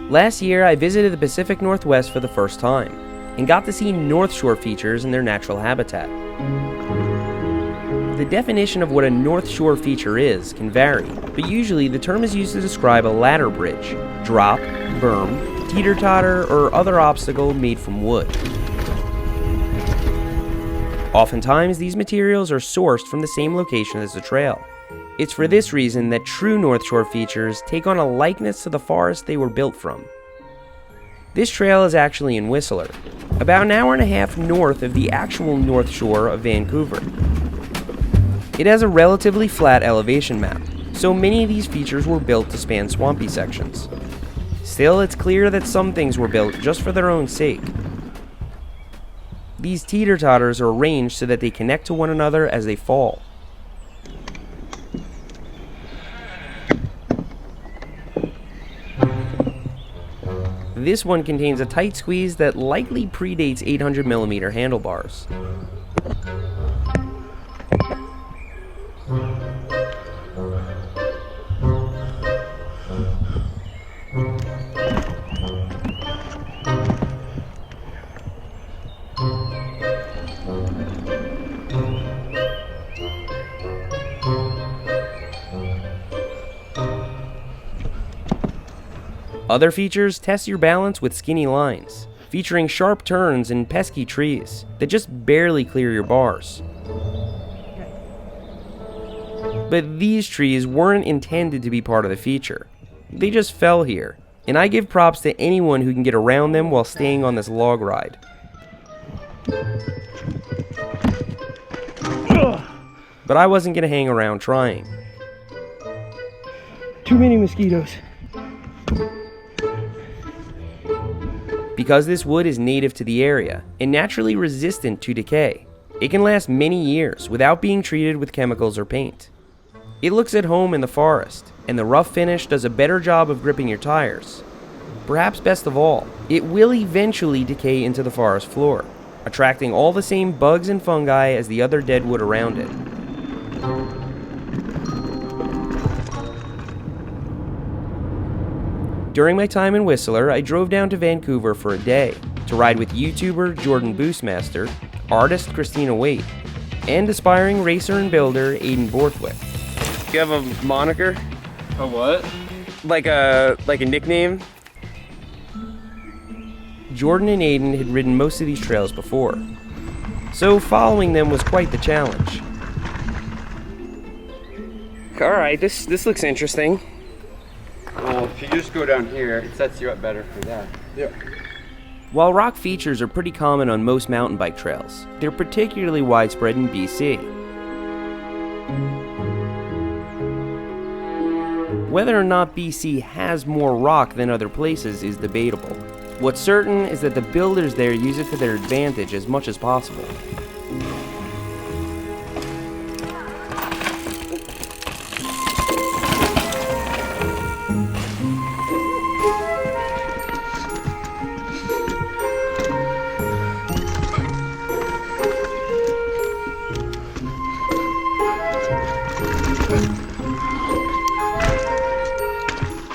Last year, I visited the Pacific Northwest for the first time, and got to see North Shore features in their natural habitat. The definition of what a North Shore feature is can vary, but usually the term is used to describe a ladder bridge, drop, berm, teeter-totter, or other obstacle made from wood. Oftentimes, these materials are sourced from the same location as the trail. It's for this reason that true North Shore features take on a likeness to the forest they were built from. This trail is actually in Whistler, about an hour and a half north of the actual North Shore of Vancouver. It has a relatively flat elevation map, so many of these features were built to span swampy sections. Still, it's clear that some things were built just for their own sake. These teeter-totters are arranged so that they connect to one another as they fall. This one contains a tight squeeze that likely predates 800mm handlebars. Other features test your balance with skinny lines, featuring sharp turns and pesky trees that just barely clear your bars. But these trees weren't intended to be part of the feature. They just fell here, and I give props to anyone who can get around them while staying on this log ride. But I wasn't going to hang around trying. Too many mosquitoes. Because this wood is native to the area and naturally resistant to decay, it can last many years without being treated with chemicals or paint. It looks at home in the forest, and the rough finish does a better job of gripping your tires. Perhaps best of all, it will eventually decay into the forest floor, attracting all the same bugs and fungi as the other dead wood around it. During my time in Whistler, I drove down to Vancouver for a day to ride with YouTuber Jordan Boostmaster, artist Kristina Wayte, and aspiring racer and builder Aidan Borthwick. You have a moniker? A what? Like a nickname? Jordan and Aidan had ridden most of these trails before, so following them was quite the challenge. Alright, this looks interesting. Well, if you just go down here, it sets you up better for that. Yep. While rock features are pretty common on most mountain bike trails, they're particularly widespread in BC. Whether or not BC has more rock than other places is debatable. What's certain is that the builders there use it to their advantage as much as possible.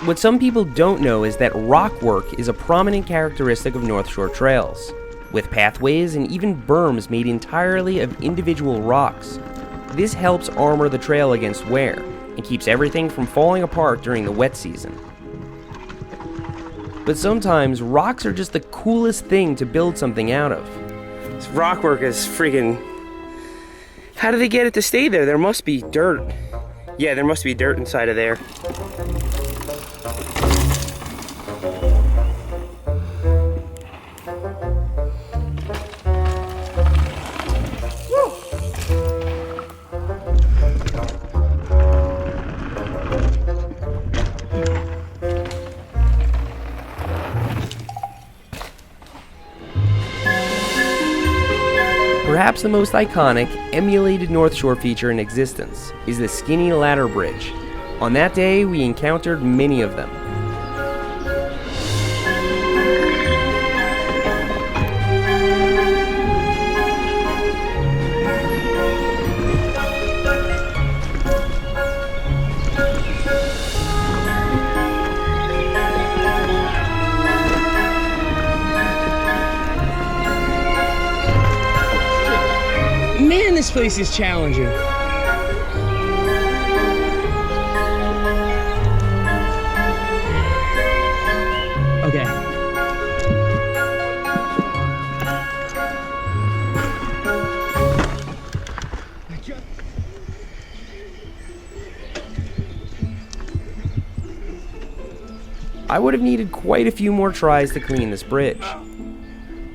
What some people don't know is that rock work is a prominent characteristic of North Shore trails, with pathways and even berms made entirely of individual rocks. This helps armor the trail against wear and keeps everything from falling apart during the wet season. But sometimes rocks are just the coolest thing to build something out of. This rock work is freaking... How do they get it to stay there? There must be dirt. Yeah, there must be dirt inside of there. Perhaps the most iconic, emulated North Shore feature in existence is the skinny ladder bridge. On that day, we encountered many of them. this place is challenging. Okay. I would have needed quite a few more tries to clean this bridge.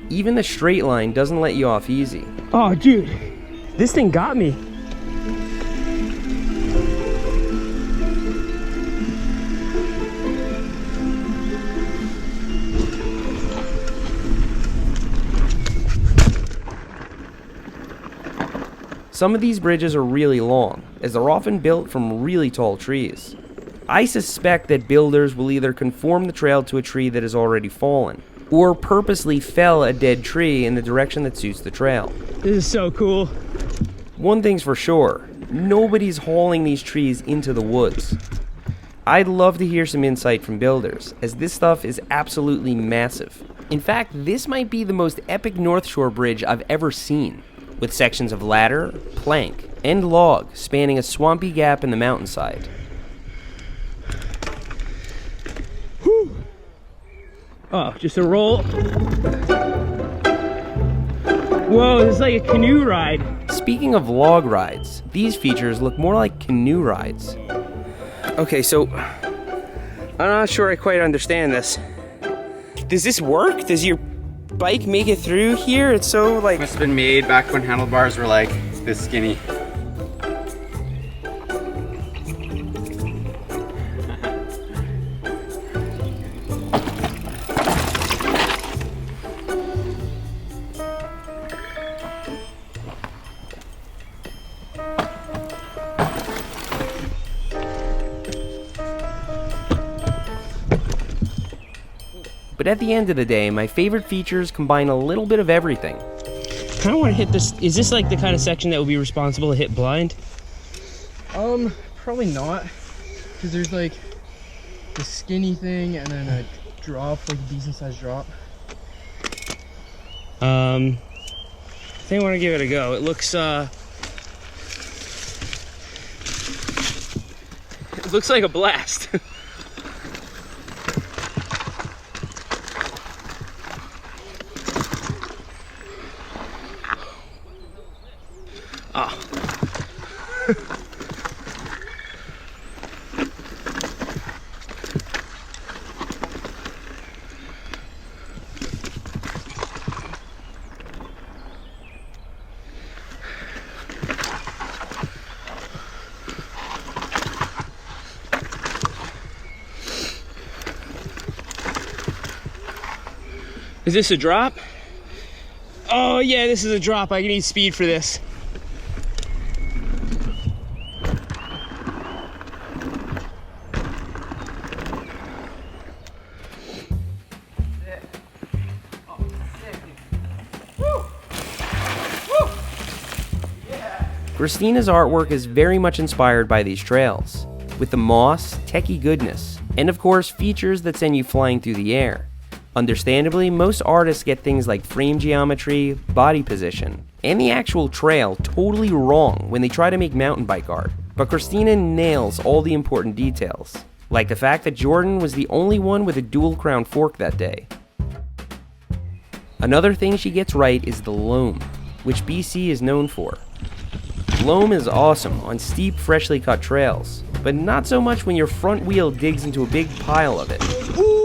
Even the straight line doesn't let you off easy. Oh, dude, this thing got me. Some of these bridges are really long, as they're often built from really tall trees. I suspect that builders will either conform the trail to a tree that has already fallen, or purposely fell a dead tree in the direction that suits the trail. This is so cool. One thing's for sure, nobody's hauling these trees into the woods. I'd love to hear some insight from builders, as this stuff is absolutely massive. In fact, this might be the most epic North Shore bridge I've ever seen, with sections of ladder, plank, and log spanning a swampy gap in the mountainside. Whew. Oh, just a roll. Whoa, this is like a canoe ride. Speaking of log rides, these features look more like canoe rides. Okay, so I'm not sure I quite understand this. Does this work? Does your bike make it through here? It's so like... Must have been made back when handlebars were like this skinny. But at the end of the day, my favorite features combine a little bit of everything. I don't want to hit this. Is this like the kind of section that would be responsible to hit blind? Probably not, because there's like the skinny thing and then a drop, like a decent sized drop. I think I want to give it a go. It looks like a blast. Oh. Is this a drop? Oh yeah, this is a drop. I need speed for this. Kristina's artwork is very much inspired by these trails, with the moss, techie goodness, and of course features that send you flying through the air. Understandably, most artists get things like frame geometry, body position, and the actual trail totally wrong when they try to make mountain bike art, but Kristina nails all the important details, like the fact that Jordan was the only one with a dual crown fork that day. Another thing she gets right is the loam, which BC is known for. Loam is awesome on steep, freshly cut trails, but not so much when your front wheel digs into a big pile of it. Ooh.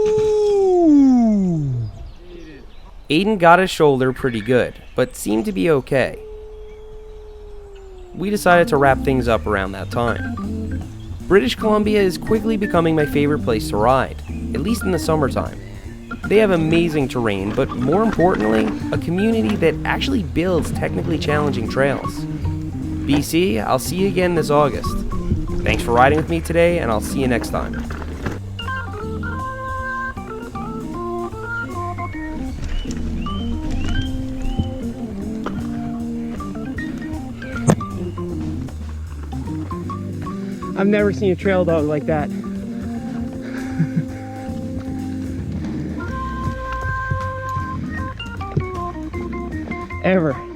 Aidan got his shoulder pretty good, but seemed to be okay. We decided to wrap things up around that time. British Columbia is quickly becoming my favorite place to ride, at least in the summertime. They have amazing terrain, but more importantly, a community that actually builds technically challenging trails. BC, I'll see you again this August. Thanks for riding with me today, and I'll see you next time. I've never seen a trail dog like that. Ever.